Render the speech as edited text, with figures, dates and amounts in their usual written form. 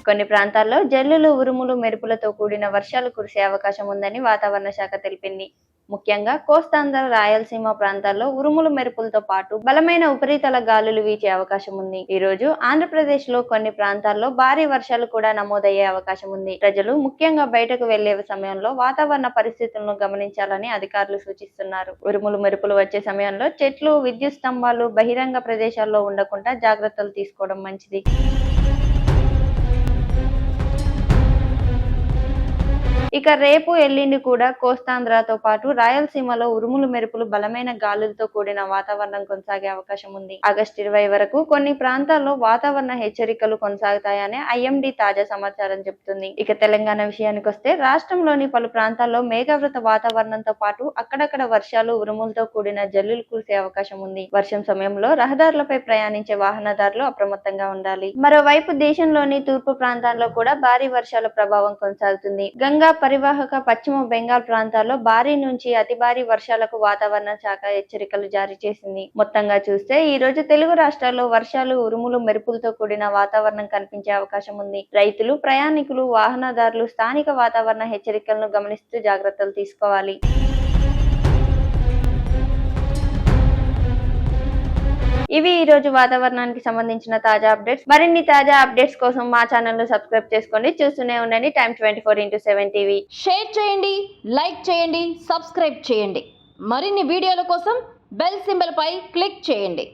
కొన్ని ప్రాంతాల్లో జల్లులు, ఉరుములు, మెరుపులతో కూడిన వర్షాలు కురిసే అవకాశం ఉందని వాతావరణ శాఖ తెలిపింది. ముఖ్యంగా కోస్తాంధ్ర, రాయలసీమ ప్రాంతాల్లో ఉరుములు, మెరుపులతో పాటు బలమైన ఉపరితల గాలులు వీచే అవకాశం ఉంది. ఈ రోజు ఆంధ్రప్రదేశ్ లో కొన్ని ప్రాంతాల్లో భారీ వర్షాలు కూడా నమోదయ్యే అవకాశం ఉంది. ప్రజలు ముఖ్యంగా బయటకు వెళ్లే సమయంలో వాతావరణ పరిస్థితులను గమనించాలని అధికారులు సూచిస్తున్నారు. ఉరుములు, మెరుపులు వచ్చే సమయంలో చెట్లు, విద్యుత్ స్తంభాలు బహిరంగ ప్రదేశాల్లో ఉండకుండా జాగ్రత్తలు తీసుకోవడం మంచిది. ఇక రేపు, ఎల్లుండి కూడా కోస్తాంధ్రతో పాటు రాయలసీమలో ఉరుములు, మెరుపులు, బలమైన గాలులతో కూడిన వాతావరణం కొనసాగే అవకాశం ఉంది. ఆగస్టు 20 వరకు కొన్ని ప్రాంతాల్లో వాతావరణ హెచ్చరికలు కొనసాగుతాయని ఐఎండీ తాజా సమాచారం చెబుతుంది. ఇక తెలంగాణ విషయానికి వస్తే రాష్ట్రంలోని పలు ప్రాంతాల్లో మేఘావృత వాతావరణంతో పాటు అక్కడక్కడ వర్షాలు, ఉరుములతో కూడిన జల్లులు కురిసే అవకాశం ఉంది. వర్షం సమయంలో రహదారులపై ప్రయాణించే వాహనదారులు అప్రమత్తంగా ఉండాలి. మరోవైపు దేశంలోని తూర్పు ప్రాంతాల్లో కూడా భారీ వర్షాల ప్రభావం కొనసాగుతుంది. గంగా పరివాహక పశ్చిమ బెంగాల్ ప్రాంతాల్లో భారీ నుంచి అతి భారీ వర్షాలకు వాతావరణ శాఖ హెచ్చరికలు జారీ చేసింది. మొత్తంగా చూస్తే ఈ రోజు తెలుగు రాష్ట్రాల్లో వర్షాలు, ఉరుములు, మెరుపులతో కూడిన వాతావరణం కనిపించే అవకాశం ఉంది. రైతులు, ప్రయాణికులు, వాహనదారులు స్థానిక వాతావరణ హెచ్చరికలను గమనిస్తూ జాగ్రత్తలు తీసుకోవాలి. ఇవి ఈ రోజు వాతావరణానికి సంబంధించిన తాజా అప్డేట్స్. మరిన్ని తాజా అప్డేట్స్ కోసం మా ఛానల్ ను సబ్స్క్రైబ్ చేసుకోండి. చూస్తూనే ఉండండి టైమ్ 24x7 టీవీ. షేర్ చేయండి, లైక్ చేయండి, సబ్స్క్రైబ్ చేయండి. మరిన్ని వీడియోల కోసం బెల్ సింబల్ పై క్లిక్ చేయండి.